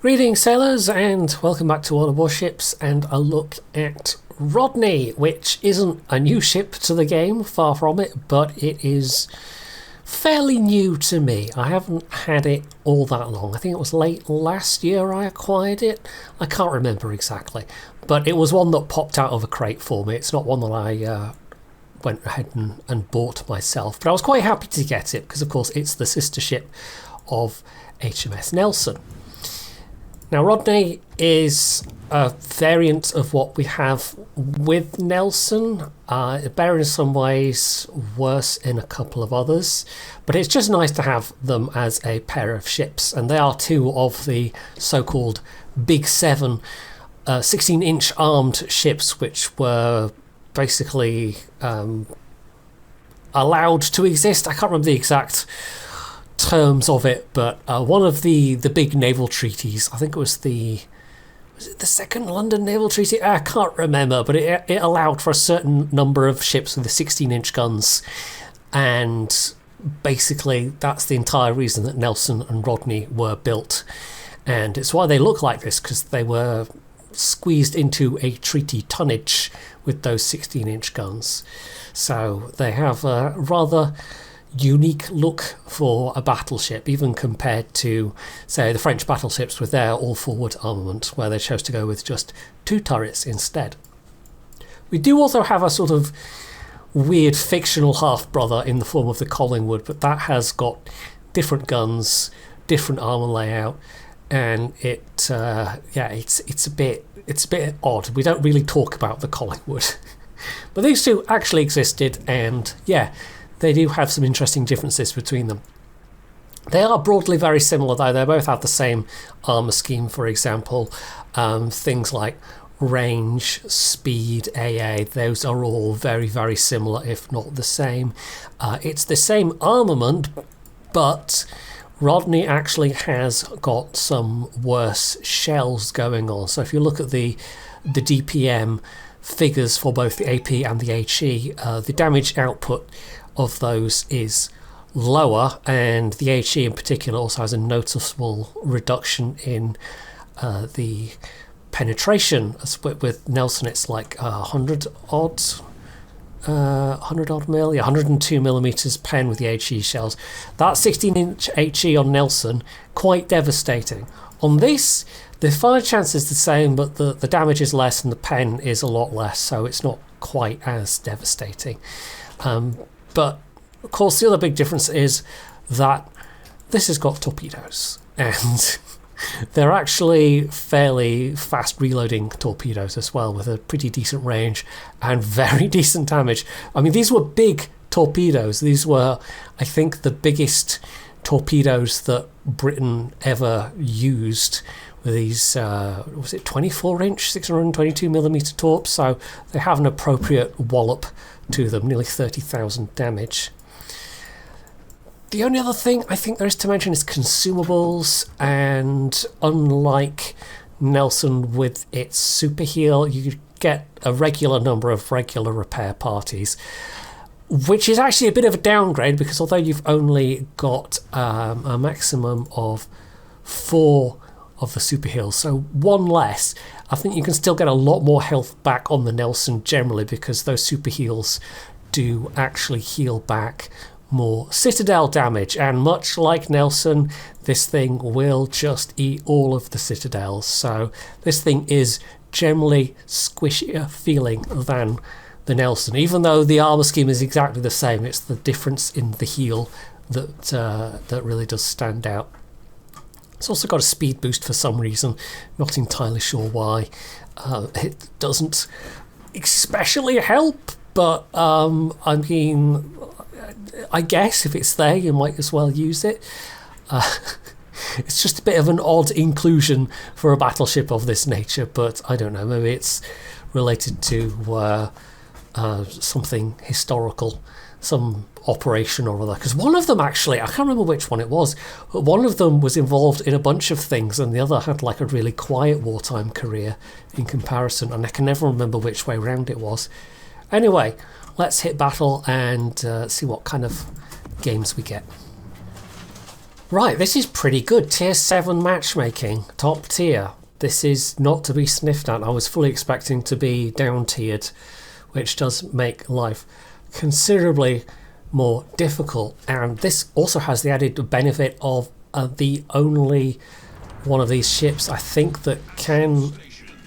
Greetings sailors and welcome back to World of Warships and a look at Rodney, which isn't a new ship to the game, far from it, but it is fairly new to me. I haven't had it all that long. I think it was late last year I acquired it. I can't remember exactly, but it was one that popped out of a crate for me. It's not one that I went ahead and bought myself, but I was quite happy to get it because of course it's the sister ship of HMS Nelson. Now, Rodney is a variant of what we have with Nelson, better in some ways, worse in a couple of others, but it's just nice to have them as a pair of ships, and they are two of the so-called Big Seven 16-inch armed ships, which were basically allowed to exist. I can't remember the exact terms of it, but one of the big naval treaties, I think it was the Second London Naval Treaty? I can't remember, but it allowed for a certain number of ships with the 16-inch guns, and basically that's the entire reason that Nelson and Rodney were built, and it's why they look like this, because they were squeezed into a treaty tonnage with those 16-inch guns. So they have a rather unique look for a battleship, even compared to, say, the French battleships with their all-forward armament, where they chose to go with just two turrets instead. We do also have a sort of weird fictional half-brother in the form of the Collingwood, but that has got different guns, different armour layout, and it's a bit odd. We don't really talk about the Collingwood. But these two actually existed, and yeah, they do have some interesting differences between them. They are broadly very similar, though. They both have the same armour scheme, for example. Things like range, speed, AA, those are all very, very similar, if not the same. It's the same armament, but Rodney actually has got some worse shells going on. So if you look at the DPM figures for both the AP and the HE, the damage output of those is lower, and the HE in particular also has a noticeable reduction in the penetration. With Nelson it's like 100 odd mil, 102 millimeters pen with the HE shells. That 16-inch HE on Nelson, quite devastating. On this, the fire chance is the same, but the damage is less and the pen is a lot less, so it's not quite as devastating. But of course the other big difference is that this has got torpedoes, and they're actually fairly fast reloading torpedoes as well, with a pretty decent range and very decent damage. I mean, these were big torpedoes. These were, I think, the biggest torpedoes that Britain ever used, with these, was it 24-inch, 622mm torps, so they have an appropriate wallop to them, nearly 30,000 damage. The only other thing I think there is to mention is consumables, and unlike Nelson with its super heel, you get a regular number of regular repair parties, which is actually a bit of a downgrade, because although you've only got a maximum of 4 of the super heals, so 1 less, I think you can still get a lot more health back on the Nelson generally, because those super heals do actually heal back more citadel damage, and much like Nelson, this thing will just eat all of the citadels, so this thing is generally squishier feeling than the Nelson, even though the armour scheme is exactly the same. It's the difference in the heal that really does stand out. It's also got a speed boost for some reason, not entirely sure why. It doesn't especially help, but I mean, I guess if it's there you might as well use it. It's just a bit of an odd inclusion for a battleship of this nature, but I don't know, maybe it's related to something historical, some operation or other, because one of them actually, I can't remember which one it was, but one of them was involved in a bunch of things and the other had like a really quiet wartime career in comparison, and I can never remember which way round it was. Anyway, let's hit battle and see what kind of games we get. Right, this is pretty good. Tier 7 matchmaking, top tier. This is not to be sniffed at. I was fully expecting to be down tiered, which does make life considerably more difficult. And this also has the added benefit of the only one of these ships I think that can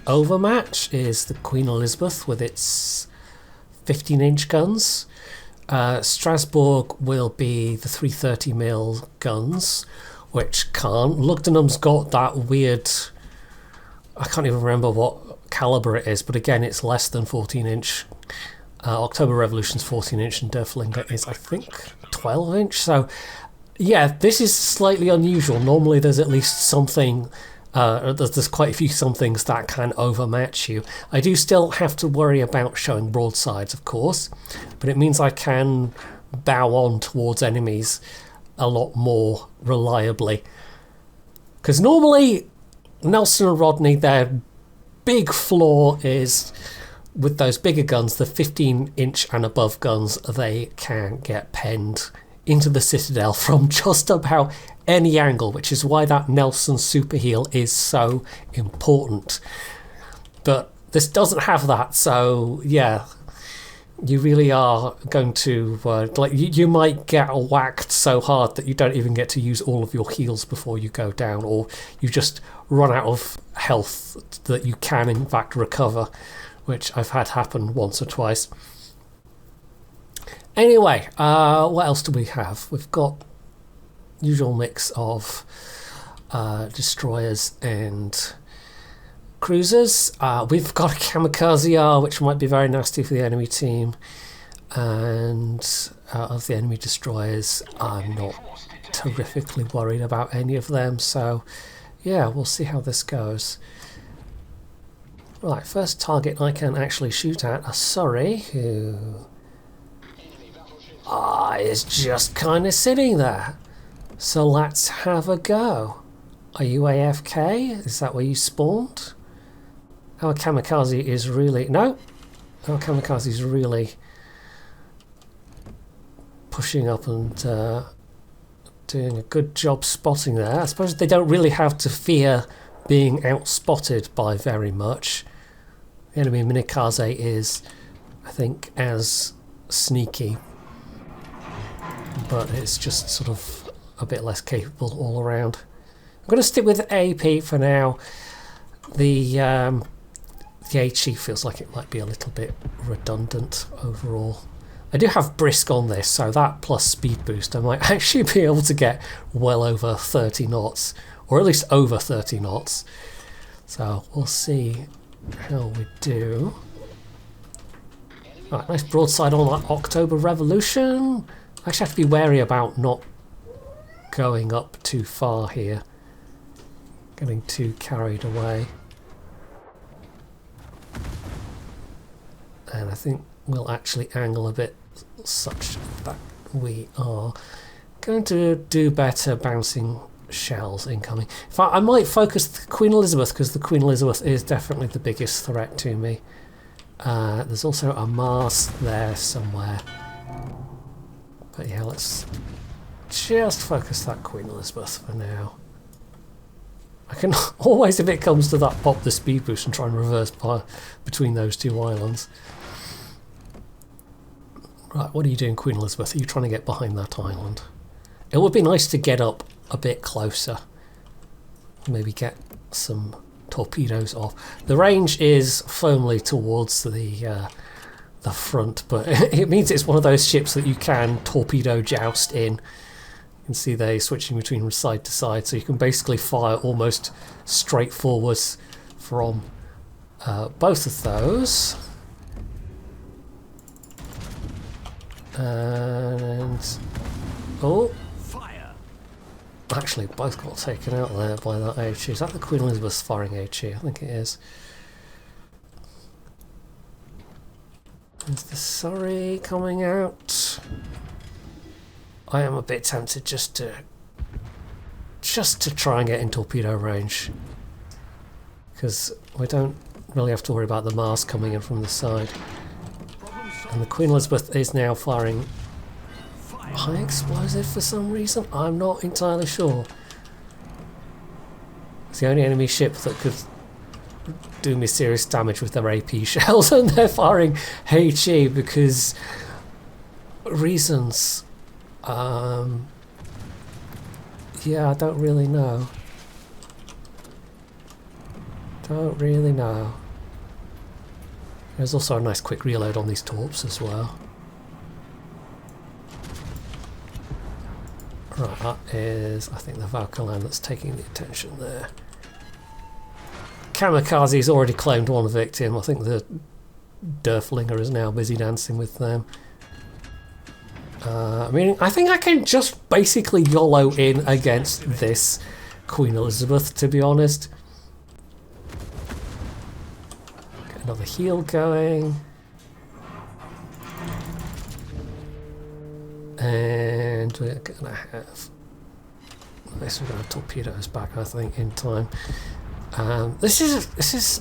overmatch is the Queen Elizabeth with its 15-inch guns. Strasbourg will be the 330mm guns, which can't. Lugdunum's got that weird, I can't even remember what caliber it is, but again it's less than 14-inch. October Revolution's 14-inch and Derflinger is, I think, 12-inch. So yeah, this is slightly unusual. Normally there's at least something, there's quite a few somethings that can overmatch you. I do still have to worry about showing broadsides, of course, but it means I can bow on towards enemies a lot more reliably. Because normally Nelson and Rodney, their big flaw is with those bigger guns, the 15-inch and above guns, they can get penned into the Citadel from just about any angle, which is why that Nelson super heel is so important. But this doesn't have that, so yeah, you really are going to you might get whacked so hard that you don't even get to use all of your heals before you go down, or you just run out of health that you can in fact recover, which I've had happen once or twice. Anyway, what else do we have? We've got usual mix of destroyers and cruisers. We've got a kamikaze R, which might be very nasty for the enemy team, and of the enemy destroyers I'm not terrifically worried about any of them, so yeah, we'll see how this goes. Right, first target I can actually shoot at, a Surrey, who is just kind of sitting there. So let's have a go. Are you AFK? Is that where you spawned? Our kamikaze is really... No! Our kamikaze is really pushing up and doing a good job spotting there. I suppose they don't really have to fear being outspotted by very much. The enemy minikaze is, I think, as sneaky, but it's just sort of a bit less capable all around. I'm going to stick with AP for now. The HE feels like it might be a little bit redundant overall. I do have Brisk on this, so that plus speed boost I might actually be able to get well over 30 knots, or at least over 30 knots. So we'll see how we do. Right, nice broadside on that October Revolution. I actually have to be wary about not going up too far here, getting too carried away. And I think we'll actually angle a bit such that we are going to do better bouncing shells incoming. In fact, I might focus the Queen Elizabeth, because the Queen Elizabeth is definitely the biggest threat to me. There's also a Mars there somewhere. But yeah, let's just focus that Queen Elizabeth for now. I can always, if it comes to that, pop the speed boost and try and reverse between those two islands. Right, what are you doing, Queen Elizabeth? Are you trying to get behind that island? It would be nice to get up a bit closer. Maybe get some torpedoes off. The range is firmly towards the front, but it means it's one of those ships that you can torpedo joust in. You can see they switching between side to side, so you can basically fire almost straight forwards from both of those. And oh, actually both got taken out there by that HE. Is that the Queen Elizabeth firing HE? I think it is. Is the Surrey coming out? I am a bit tempted just to try and get in torpedo range, because we don't really have to worry about the Mars coming in from the side. And the Queen Elizabeth is now firing high explosive for some reason. I'm not entirely sure. It's the only enemy ship that could do me serious damage with their AP shells, and they're firing HE because reasons. Yeah, I don't really know. Don't really know. There's also a nice quick reload on these torps as well. Right, that is, I think, the Valkyrie that's taking the attention there. Kamikaze's already claimed one victim. I think the Derflinger is now busy dancing with them. I mean, I think I can just basically YOLO in against this Queen Elizabeth, to be honest. Get another heal going. And we're going to have... Nice, we're going to have torpedoes back, I think, in time. This is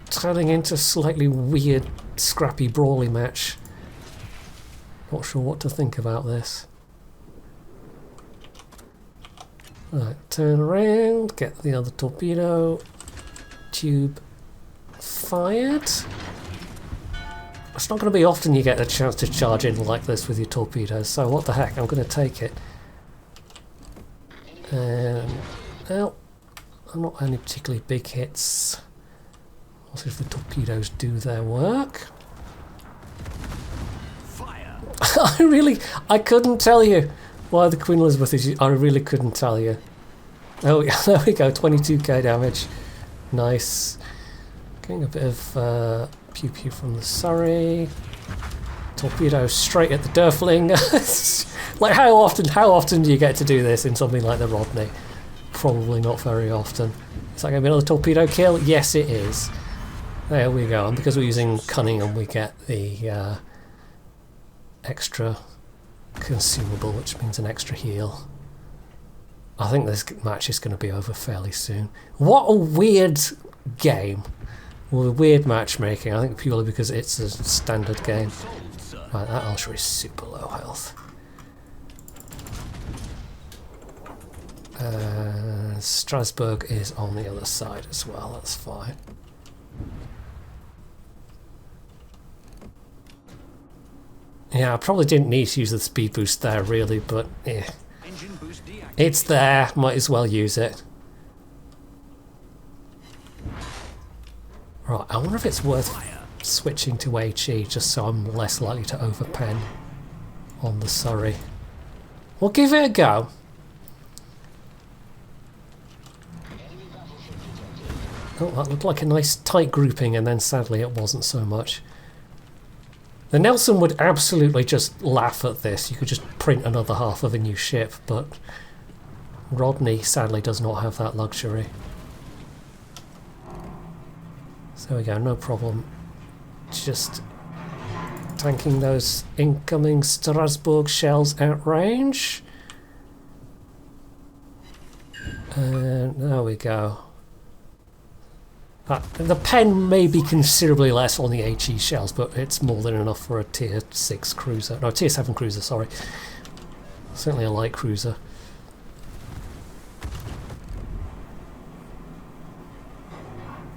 turning into a slightly weird, scrappy, brawly match. Not sure what to think about this. Right, turn around, get the other torpedo tube fired. It's not going to be often you get a chance to charge in like this with your torpedoes, so what the heck, I'm going to take it. Well, I'm not any particularly big hits. We'll see if the torpedoes do their work. I couldn't tell you why the Queen Elizabeth is... I really couldn't tell you. Oh yeah, there we go, 22k damage. Nice. Getting a bit of pew pew from the Surrey. Torpedo straight at the Derfling. Like how often do you get to do this in something like the Rodney? Probably not very often. Is that going to be another torpedo kill? Yes, it is. There we go. And because we're using Cunningham, we get the extra consumable, which means an extra heal. I think this match is going to be over fairly soon. What a weird game. Well, weird matchmaking. I think purely because it's a standard game. Right, that Ultra is super low health. Strasbourg is on the other side as well, that's fine. Yeah, I probably didn't need to use the speed boost there really, but yeah. It's there, might as well use it. Right, I wonder if it's worth switching to HE just so I'm less likely to overpen on the Surrey. We'll give it a go. Oh, that looked like a nice tight grouping, and then sadly it wasn't so much. The Nelson would absolutely just laugh at this. You could just print another half of a new ship, but Rodney sadly does not have that luxury. So there we go, no problem. Just tanking those incoming Strasbourg shells at range. And there we go. The pen may be considerably less on the HE shells, but it's more than enough for a tier 6 cruiser. No, tier 7 cruiser, sorry. Certainly a light cruiser.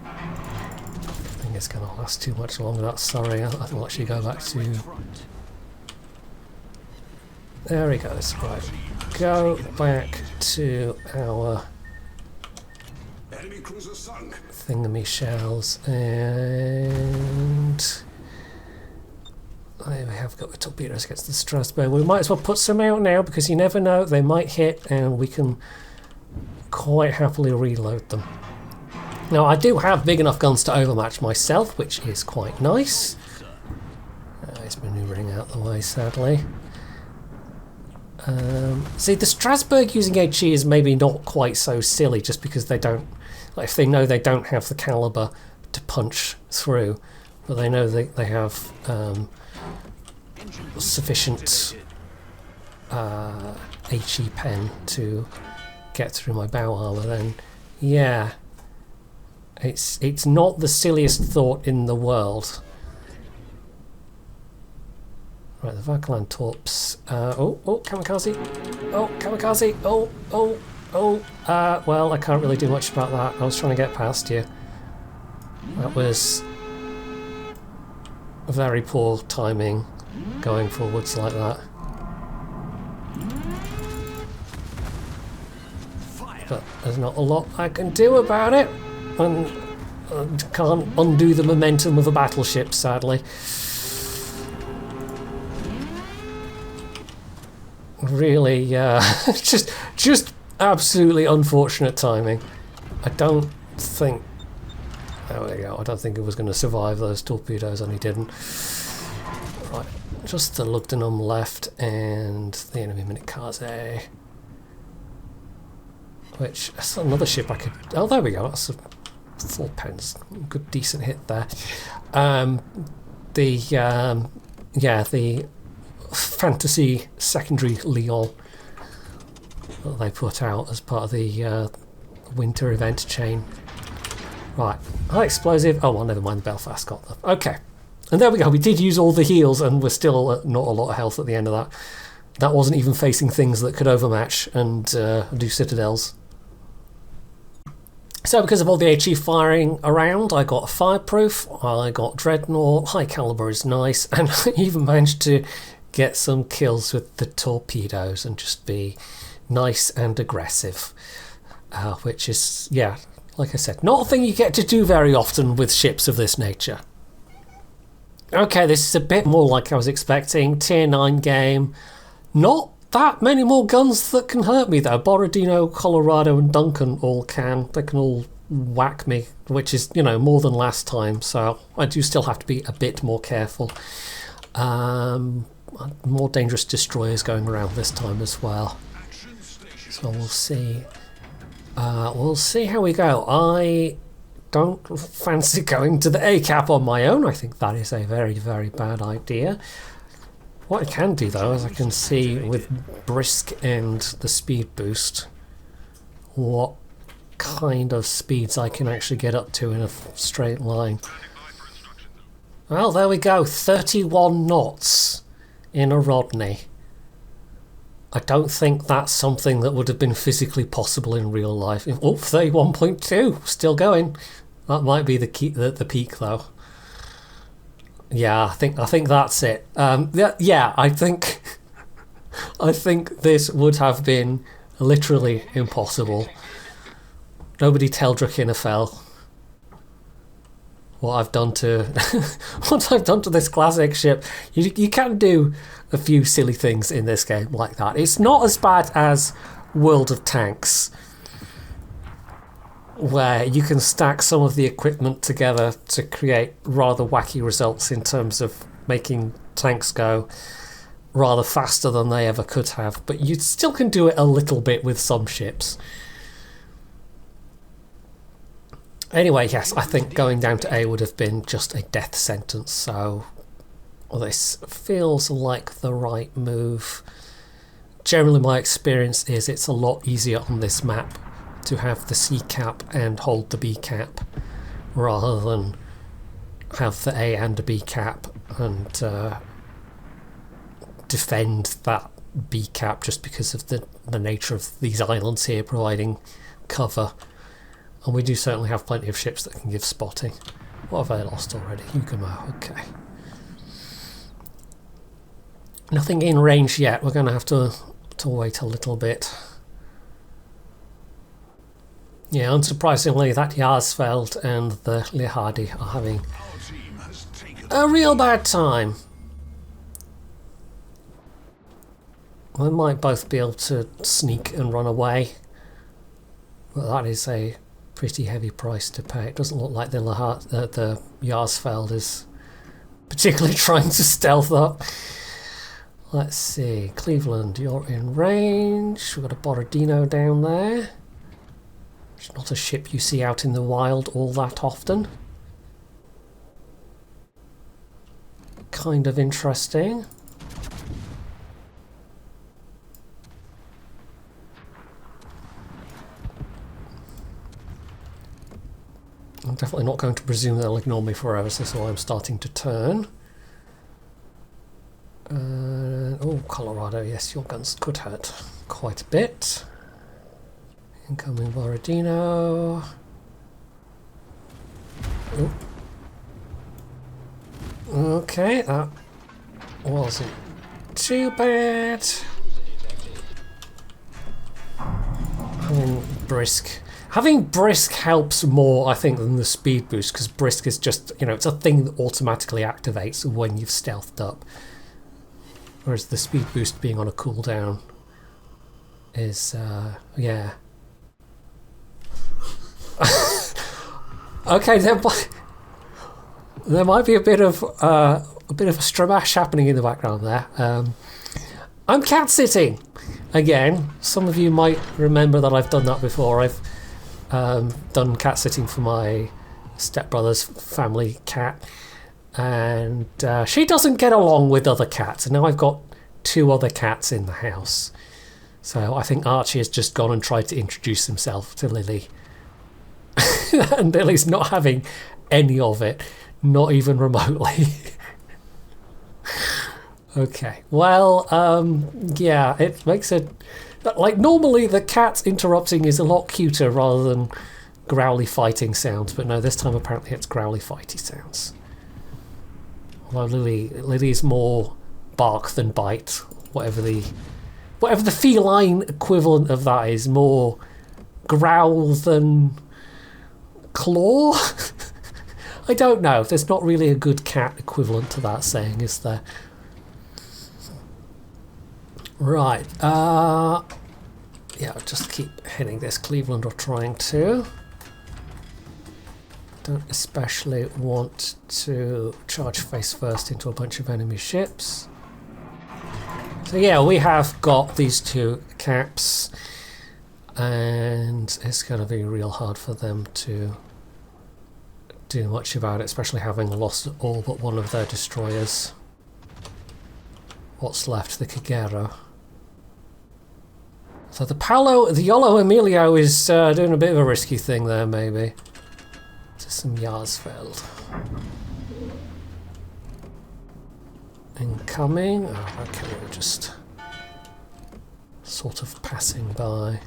I think it's going to last too much longer, that's sorry. I think we'll actually go back to... There he goes, right. Go back to our... thingammy shells, and there we have got the torpedoes against the Strasbourg. We might as well put some out now because you never know, they might hit and we can quite happily reload them. Now I do have big enough guns to overmatch myself, which is quite nice. He's manoeuvring out the way sadly. See, the Strasbourg using HE is maybe not quite so silly just because they don't, like if they know they don't have the caliber to punch through, but they know they have sufficient HE pen to get through my bow armour, then yeah, it's not the silliest thought in the world. Right, the Valkyrie torps Oh, kamikaze. Oh, kamikaze. Well, I can't really do much about that. I was trying to get past you. That was very poor timing going forwards like that. But there's not a lot I can do about it. And I can't undo the momentum of a battleship, sadly. Really, just absolutely unfortunate timing. I don't think... There we go. I don't think it was going to survive those torpedoes, and he didn't. Right, just the Lugdunum left, and the enemy Minikaze. Which, that's another ship I could... Oh, there we go. That's a 4 pence. Good, decent hit there. The fantasy secondary Lyon that they put out as part of the winter event chain. Right, high explosive. Oh well, never mind. Belfast got them. Okay, and there we go. We did use all the heals, and we're still at not a lot of health at the end of that. That wasn't even facing things that could overmatch and do citadels. So because of all the HE firing around, I got fireproof, I got dreadnought, high caliber is nice, and I even managed to get some kills with the torpedoes and just be nice and aggressive. Which is, yeah, like I said, not a thing you get to do very often with ships of this nature. Okay, this is a bit more like I was expecting. Tier 9 game. Not that many more guns that can hurt me though. Borodino, Colorado and Duncan all can. They can all whack me, which is, you know, more than last time. So I do still have to be a bit more careful. More dangerous destroyers going around this time as well. So we'll see. We'll see how we go. I don't fancy going to the A cap on my own. I think that is a very, very bad idea. What I can do though is I can see with Brisk and the speed boost what kind of speeds I can actually get up to in a straight line. Well, there we go. 31 knots in a Rodney. I don't think that's something that would have been physically possible in real life. Oh, 31.2, still going. That might be the peak though. Yeah, I think that's it. Yeah, I think this would have been literally impossible. Nobody tell Drakenafel what I've done to what I've done to this classic ship. You can do a few silly things in this game like that. It's not as bad as World of Tanks, where you can stack some of the equipment together to create rather wacky results in terms of making tanks go rather faster than they ever could have, but you still can do it a little bit with some ships. Anyway, yes, I think going down to A would have been just a death sentence, so this feels like the right move. Generally my experience is it's a lot easier on this map to have the C cap and hold the B cap rather than have the A and a B cap and defend that B cap just because of the nature of these islands here providing cover. And we do certainly have plenty of ships that can give spotting. What have I lost already? Yugumo, okay. Nothing in range yet. We're going to have to wait a little bit. Yeah, unsurprisingly, that Jarsfeld and the Lihadi are having a real bad time. We might both be able to sneak and run away, but that is a pretty heavy price to pay. It doesn't look like the Jarsfeld is particularly trying to stealth up. Let's see, Cleveland, you're in range. We've got a Borodino down there. It's not a ship you see out in the wild all that often. Kind of interesting. I'm definitely not going to presume they'll ignore me forever, so I'm starting to turn. Oh, Colorado, yes, your guns could hurt quite a bit. Incoming Borodino. Oh. Okay, that wasn't too bad. Having brisk helps more, I think, than the speed boost, because brisk is just, you know, it's a thing that automatically activates when you've stealthed up. Whereas the speed boost being on a cooldown is, yeah. Okay, there might be a bit of a stramash happening in the background there. I'm cat sitting again. Some of you might remember that I've done that before. I've done cat sitting for my stepbrother's family cat, and she doesn't get along with other cats, and now I've got 2 other cats in the house. So I think Archie has just gone and tried to introduce himself to Lily. And Lily's not having any of it, not even remotely. Okay, well, yeah, it makes it... Like, normally the cat interrupting is a lot cuter rather than growly fighting sounds, but no, this time apparently it's growly fighty sounds. Although Lily's more bark than bite, whatever the feline equivalent of that is, more growl than claw? I don't know. There's not really a good cat equivalent to that saying, is there? Right. Yeah, I'll just keep hitting this Cleveland, or trying to. Don't especially want to charge face first into a bunch of enemy ships. So yeah, we have got these 2 caps, and it's going to be real hard for them to do much about it, especially having lost all but one of their destroyers. What's left? The Kagero. So the Yolo Emilio is doing a bit of a risky thing there, maybe. To some Yarsfeld. Incoming. Oh, okay, we're just sort of passing by.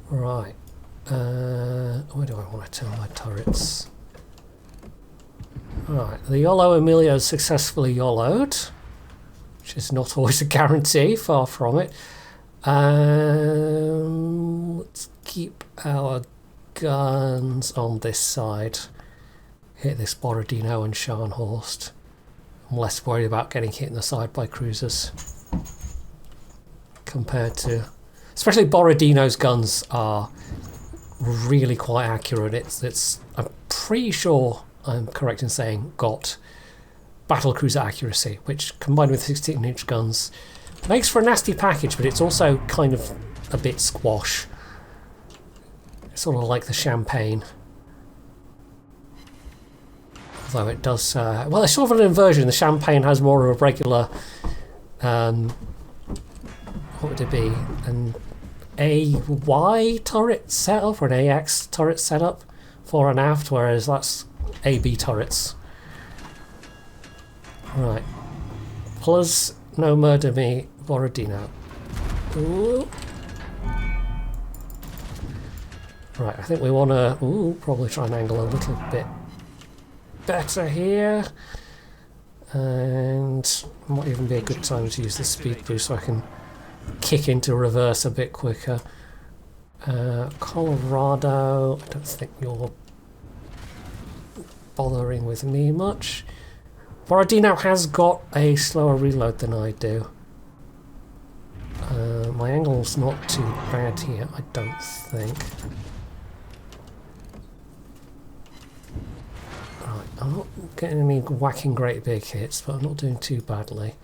Right. Where do I want to turn my turrets? Right, the Yolo Emilio is successfully YOLO'd, which is not always a guarantee, far from it. Let's keep our guns on this side. Hit this Borodino and Scharnhorst. I'm less worried about getting hit in the side by cruisers. Compared to... Especially Borodino's guns are really quite accurate. It's I'm pretty sure I'm correct in saying got battlecruiser accuracy, which combined with 16-inch guns makes for a nasty package, but it's also kind of a bit squash. It's sort of like the Champagne. Although it does... well, it's sort of an inversion. The Champagne has more of a regular... what would it be? An AY turret setup or an AX turret setup fore and aft, whereas that's AB turrets. Right. Plus, no murder me, Borodino. Ooh. Right, I think we want to probably try and angle a little bit better here. And might even be a good time to use the speed boost so I can kick into reverse a bit quicker. Colorado, I don't think you're bothering with me much. Borodino has got a slower reload than I do. My angle's not too bad here, I don't think. Right, I'm not getting any whacking great big hits, but I'm not doing too badly.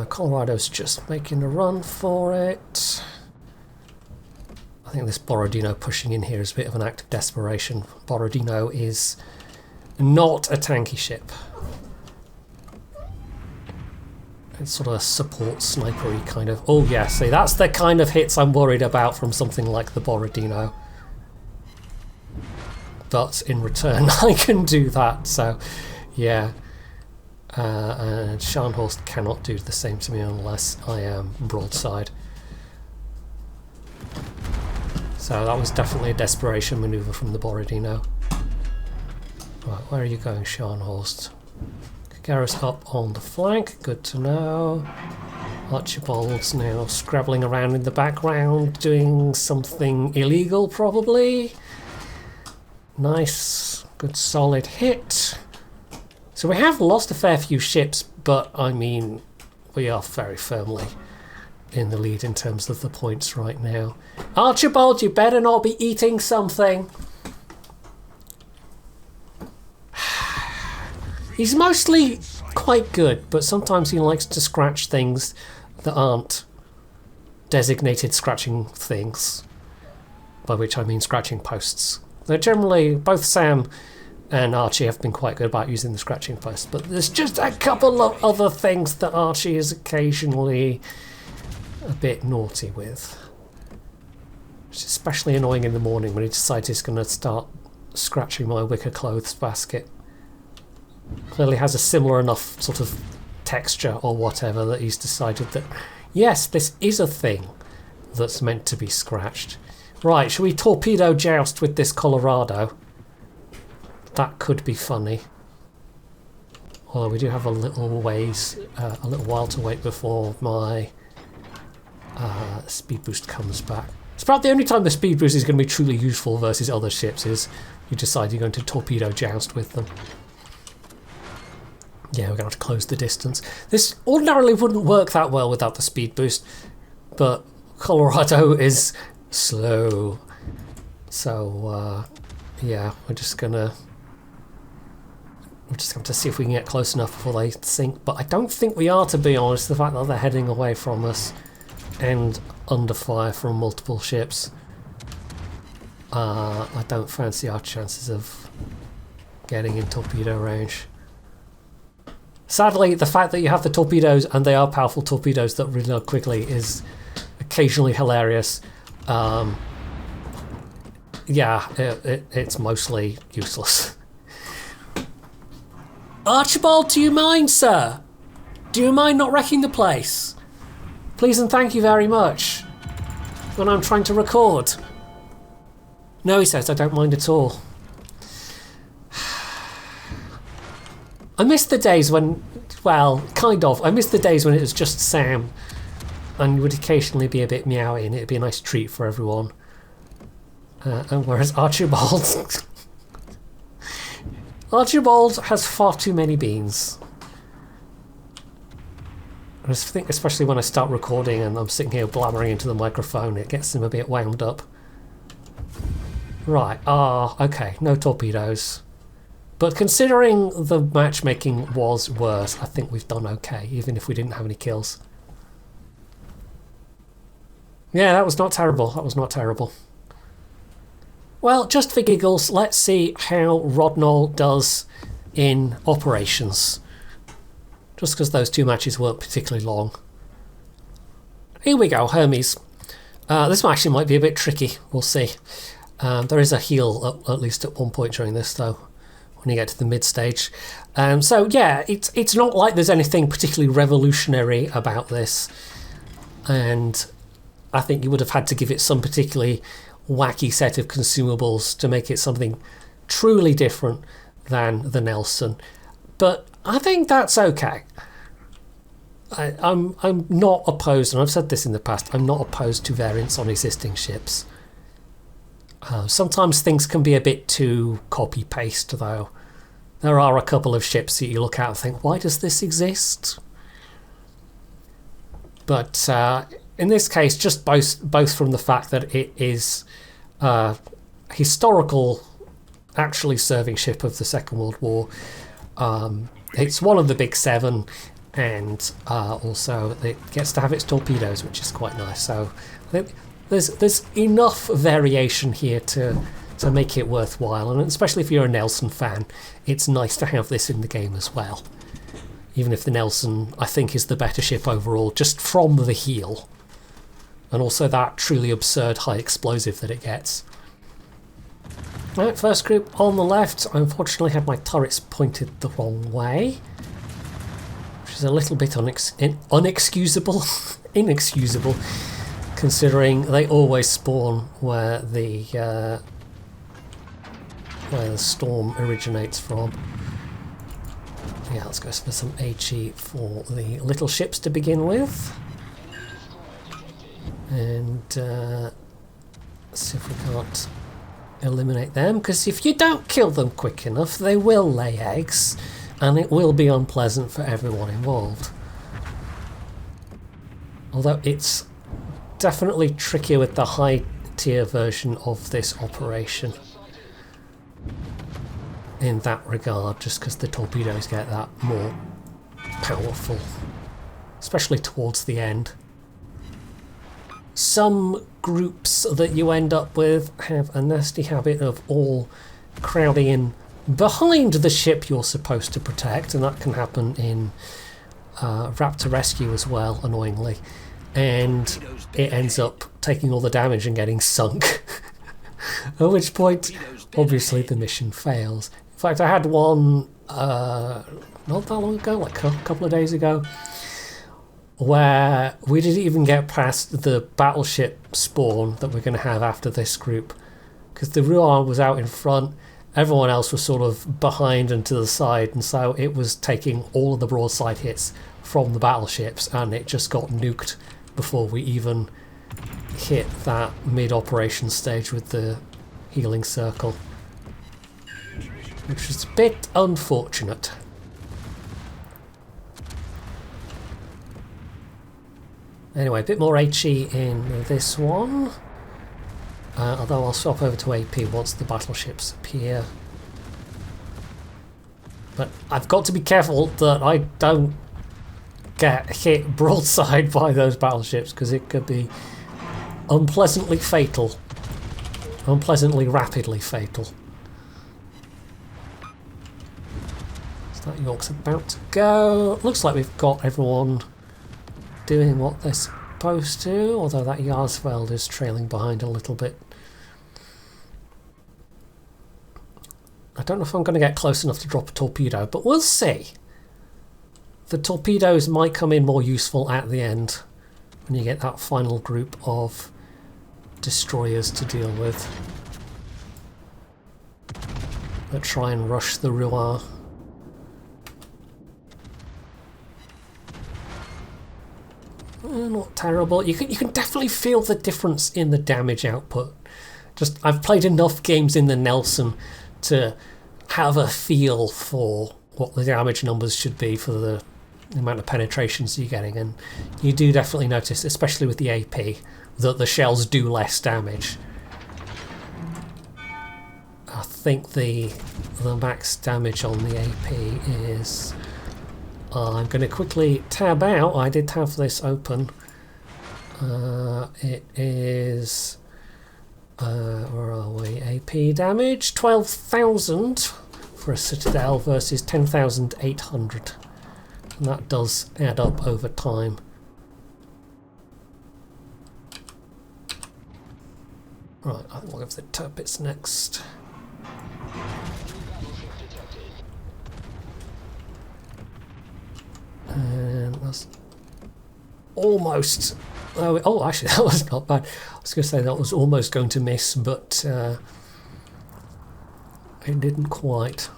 Colorado's just making a run for it. I think this Borodino pushing in here is a bit of an act of desperation. Borodino is not a tanky ship. It's sort of a support snipery kind of... Oh yeah, see, that's the kind of hits I'm worried about from something like the Borodino. But in return, I can do that, so... Yeah. And Scharnhorst cannot do the same to me unless I am broadside. So that was definitely a desperation manoeuvre from the Borodino. Right, where are you going, Scharnhorst? Garrus up on the flank, good to know. Archibald's now scrabbling around in the background, doing something illegal, probably. Nice, good solid hit. So we have lost a fair few ships, but I mean, we are very firmly in the lead in terms of the points right now. Archibald, you better not be eating something. He's mostly quite good, but sometimes he likes to scratch things that aren't designated scratching things, by which I mean scratching posts. They're generally, both Sam and Archie have been quite good about using the scratching post, but there's just a couple of other things that Archie is occasionally a bit naughty with. Which is especially annoying in the morning when he decides he's going to start scratching my wicker clothes basket. Clearly has a similar enough sort of texture or whatever that he's decided that, yes, this is a thing that's meant to be scratched. Right, shall we torpedo joust with this Colorado? That could be funny. Although we do have a little while to wait before my speed boost comes back. It's about the only time the speed boost is going to be truly useful versus other ships is you decide you're going to torpedo joust with them. Yeah, we're going to have to close the distance. This ordinarily wouldn't work that well without the speed boost, but Colorado is slow. So, yeah, we're just going to have to see if we can get close enough before they sink. But I don't think we are, to be honest. The fact that they're heading away from us and under fire from multiple ships. I don't fancy our chances of getting in torpedo range. Sadly, the fact that you have the torpedoes, and they are powerful torpedoes that reload quickly, is occasionally hilarious. Yeah, it's mostly useless. Archibald, do you mind, sir? Do you mind not wrecking the place? Please and thank you very much. When I'm trying to record. No, he says, I don't mind at all. I miss the days when, well, kind of. I miss the days when it was just Sam and you would occasionally be a bit meowy and it'd be a nice treat for everyone. And whereas Archibald... Archibald has far too many beans. I think especially when I start recording and I'm sitting here blabbering into the microphone, it gets him a bit wound up. Right, okay, no torpedoes. But considering the matchmaking was worse, I think we've done okay, even if we didn't have any kills. Yeah, that was not terrible. That was not terrible. Well, just for giggles, let's see how Rodnol does in operations. Just because those two matches weren't particularly long. Here we go, Hermes. This actually might be a bit tricky. We'll see. There is a heal, at least at one point during this, though, when you get to the mid-stage. So, yeah, it's not like there's anything particularly revolutionary about this. And I think you would have had to give it some particularly wacky set of consumables to make it something truly different than the Nelson. But I think that's okay. I'm not opposed, and I've said this in the past, I'm not opposed to variants on existing ships. Sometimes things can be a bit too copy-paste, though. There are a couple of ships that you look at and think, why does this exist? But in this case, just both from the fact that it is a historical, actually serving ship of the Second World War. It's one of the big seven, and also it gets to have its torpedoes, which is quite nice. So I think there's enough variation here to make it worthwhile, and especially if you're a Nelson fan, it's nice to have this in the game as well. Even if the Nelson, I think, is the better ship overall, just from the heel. And also that truly absurd high explosive that it gets. Right, first group on the left. I unfortunately had my turrets pointed the wrong way, which is a little bit unexcusable, inexcusable, considering they always spawn where the storm originates from. Yeah, let's go for some HE for the little ships to begin with, and see if we can't eliminate them, because if you don't kill them quick enough they will lay eggs and it will be unpleasant for everyone involved. Although it's definitely trickier with the high tier version of this operation in that regard, just because the torpedoes get that more powerful, especially towards the end. Some groups that you end up with have a nasty habit of all crowding in behind the ship you're supposed to protect, and that can happen in Raptor Rescue as well, annoyingly, and it ends up taking all the damage and getting sunk. At which point, obviously, the mission fails. In fact, I had one not that long ago, like a couple of days ago, where we didn't even get past the battleship spawn that we're going to have after this group, because the Ruan was out in front, everyone else was sort of behind and to the side, and so it was taking all of the broadside hits from the battleships, and it just got nuked before we even hit that mid-operation stage with the healing circle, which was a bit unfortunate. Anyway, a bit more HE in this one, although I'll swap over to AP once the battleships appear. But I've got to be careful that I don't get hit broadside by those battleships, because it could be unpleasantly fatal, unpleasantly rapidly fatal. So that York's about to go. Looks like we've got everyone doing what they're supposed to, although that Yarsfeld is trailing behind a little bit. I don't know if I'm going to get close enough to drop a torpedo, but we'll see. The torpedoes might come in more useful at the end when you get that final group of destroyers to deal with that try and rush the Ruan. Not terrible. You can definitely feel the difference in the damage output. Just, I've played enough games in the Nelson to have a feel for what the damage numbers should be for the amount of penetrations you're getting, and you do definitely notice, especially with the AP, that the shells do less damage. I think the max damage on the AP is... I'm going to quickly tab out. I did have this open. It is... where are we? AP damage, 12,000 for a Citadel versus 10,800. And that does add up over time. Right, I think we'll go for the turpits next. And that's almost... Oh, actually, that was not bad. I was going to say that was almost going to miss, but it didn't quite.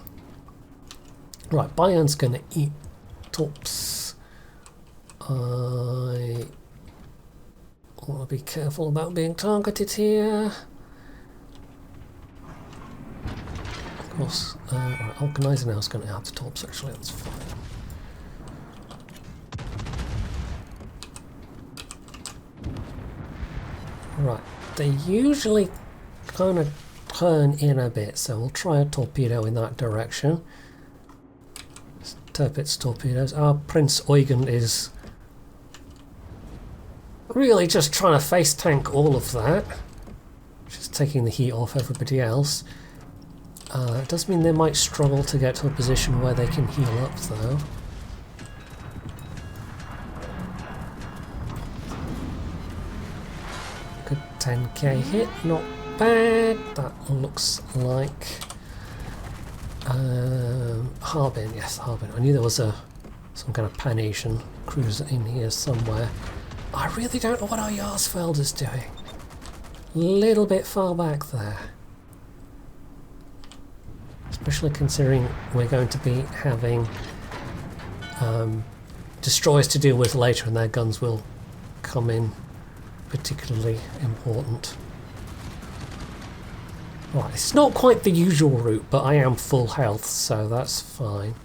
Right, Bayern's going to eat tops. I want to be careful about being targeted here. Of course, right, Organizer now is going to add the tops, actually, that's fine. Right, they usually kind of turn in a bit, so we'll try a torpedo in that direction. Tirpitz torpedoes. Our Prince Eugen is really just trying to face tank all of that, just taking the heat off everybody else. It does mean they might struggle to get to a position where they can heal up, though. Good 10k hit, not bad. That looks like Harbin. Yes, Harbin. I knew there was some kind of Pan-Asian cruiser in here somewhere. I really don't know what our Jarsfeld is doing. Little bit far back there. Especially considering we're going to be having destroyers to deal with later, and their guns will come in particularly important. Right, it's not quite the usual route, but I am full health, so that's fine.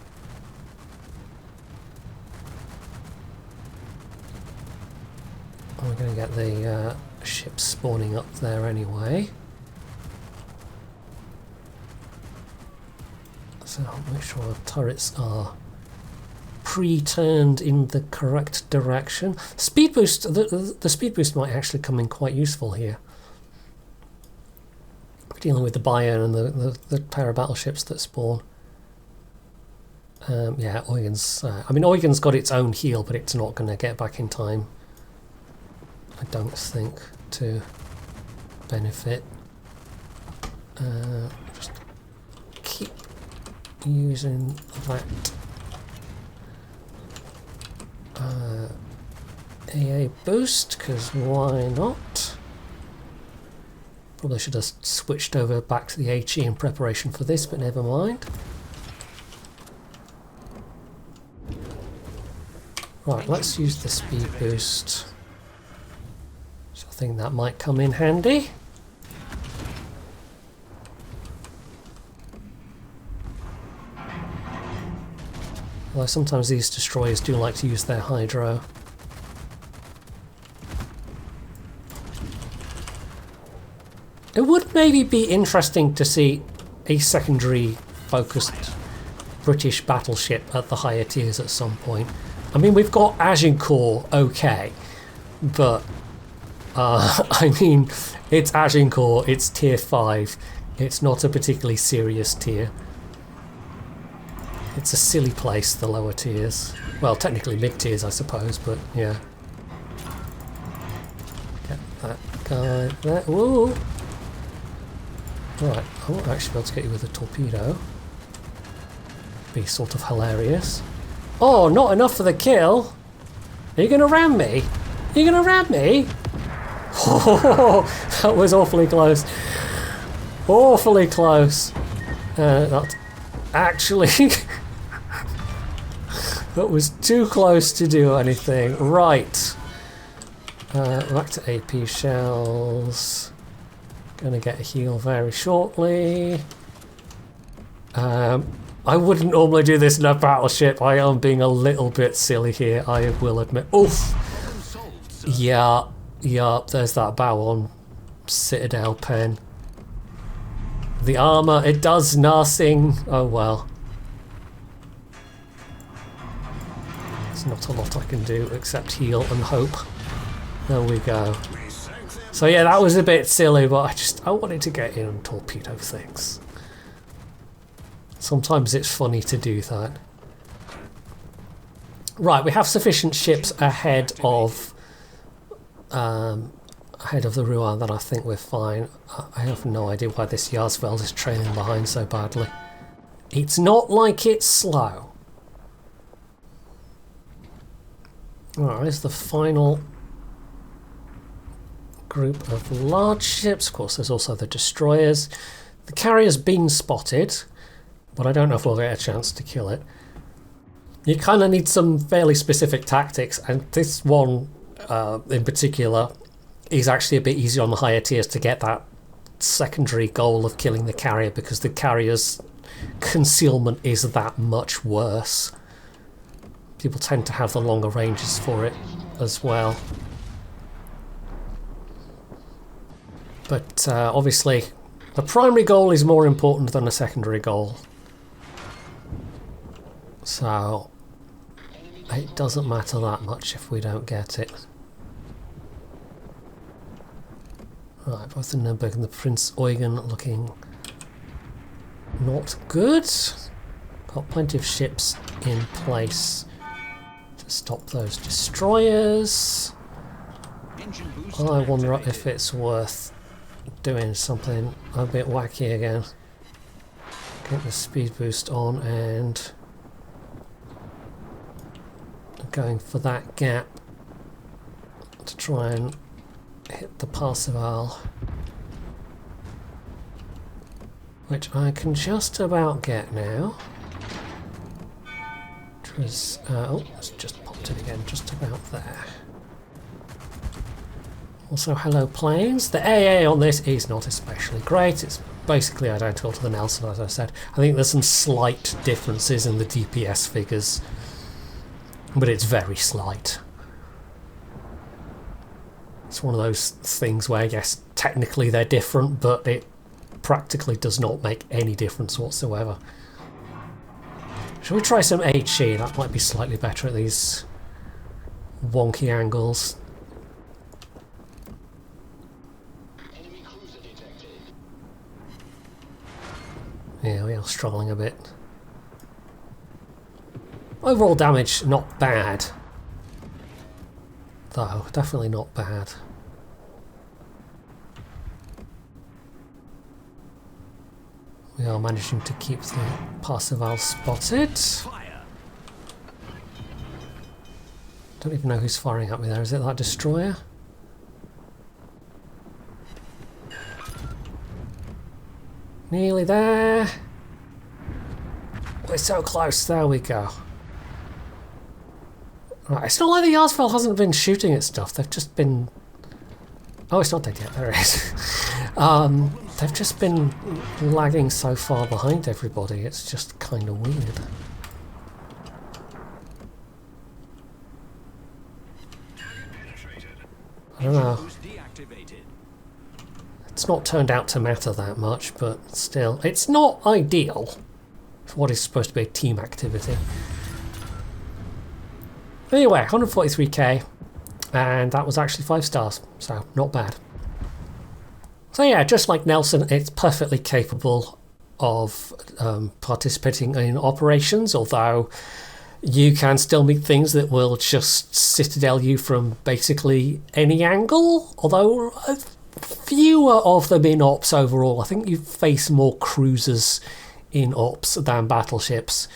We're going to get the ship spawning up there anyway. So I'll make sure our turrets are pre-turned in the correct direction. Speed boost, the speed boost might actually come in quite useful here. We're dealing with the Bayern and the pair of battleships that spawn. Yeah, Eugen's. I mean, Eugen's got its own heal, but it's not going to get back in time, I don't think, to benefit. Just keep using that AA boost, because why not? Probably should have switched over back to the HE in preparation for this, but never mind. Right, let's use the speed boost. So I think that might come in handy. Although sometimes these destroyers do like to use their hydro. It would maybe be interesting to see a secondary focused British battleship at the higher tiers at some point. I mean, we've got Agincourt, okay, but I mean, it's Agincourt, it's tier 5, it's not a particularly serious tier. It's a silly place, the lower tiers. Well, technically mid-tiers, I suppose, but yeah. Get that guy there. Whoa! Right, I won't actually be able to get you with a torpedo. Be sort of hilarious. Oh, not enough for the kill! Are you going to ram me? Are you going to ram me? Oh, that was awfully close. Awfully close. That actually... that was too close to do anything. Right. Back to AP shells. Gonna get a heal very shortly. I wouldn't normally do this in a battleship. I am being a little bit silly here, I will admit. Oof! Yeah, there's that bow on Citadel pen. The armour, it does nothing. Oh well. There's not a lot I can do except heal and hope. There we go. So yeah, that was a bit silly, but I wanted to get in and torpedo things. Sometimes it's funny to do that. Right, we have sufficient ships ahead of the Rouen that I think we're fine. I have no idea why this Jarsfeld is trailing behind so badly. It's not like it's slow. Alright, here's the final group of large ships. Of course, there's also the destroyers. The carrier's been spotted, but I don't know if we'll get a chance to kill it. You kind of need some fairly specific tactics, and this one in particular is actually a bit easier on the higher tiers to get that secondary goal of killing the carrier, because the carrier's concealment is that much worse. People tend to have the longer ranges for it as well. But obviously, the primary goal is more important than a secondary goal. So, it doesn't matter that much if we don't get it. Right, both the Nürnberg and the Prince Eugen looking not good. Got plenty of ships in place to stop those destroyers. I wonder if it's worth doing something a bit wacky again. Get the speed boost on and going for that gap to try and hit the Parseval, which I can just about get now. Which was, oh, it's just popped in again, just about there. Also, hello planes. The AA on this is not especially great. It's basically identical to the Nelson, as I said. I think there's some slight differences in the DPS figures, but it's very slight. It's one of those things where, yes, technically they're different, but it practically does not make any difference whatsoever. Shall we try some HE? That might be slightly better at these wonky angles. Yeah, we are struggling a bit. Overall damage, not bad. Though, definitely not bad. We are managing to keep the Parseval spotted. Don't even know who's firing at me there. Is it that destroyer? Nearly there. We're so close. There we go. Right, it's not like the Yarsfell hasn't been shooting at stuff. They've just been... Oh, it's not dead yet. There it is. They've just been lagging so far behind everybody. It's just kind of weird. I don't know. It's not turned out to matter that much, but still, it's not ideal for what is supposed to be a team activity. Anyway, 143k, and that was actually 5 stars, so not bad. So yeah, just like Nelson, it's perfectly capable of participating in operations, although you can still meet things that will just citadel you from basically any angle, although fewer of them in ops overall. I think you face more cruisers in ops than battleships.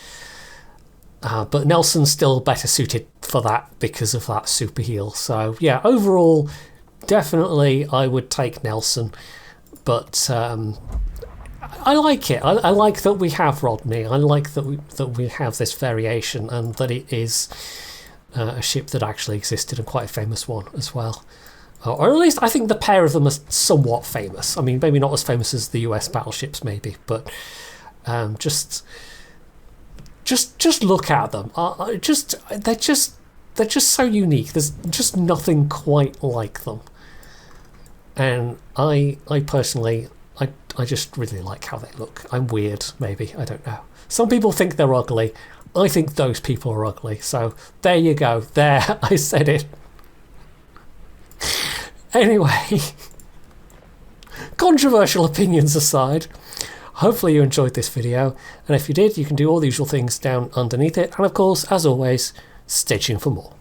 But Nelson's still better suited for that because of that super heal. So yeah, overall, definitely I would take Nelson. But I like it. I like that we have Rodney. I like that we have this variation and that it is a ship that actually existed, and quite a famous one as well. Or at least I think the pair of them are somewhat famous. I mean, maybe not as famous as the US battleships, maybe, but just look at them. They're just so unique. There's just nothing quite like them. And I personally, I just really like how they look. I'm weird, maybe, I don't know. Some people think they're ugly. I think those people are ugly. So there you go. There, I said it. Anyway, controversial opinions aside, hopefully you enjoyed this video, and if you did, you can do all the usual things down underneath it, and of course, as always, stay tuned for more.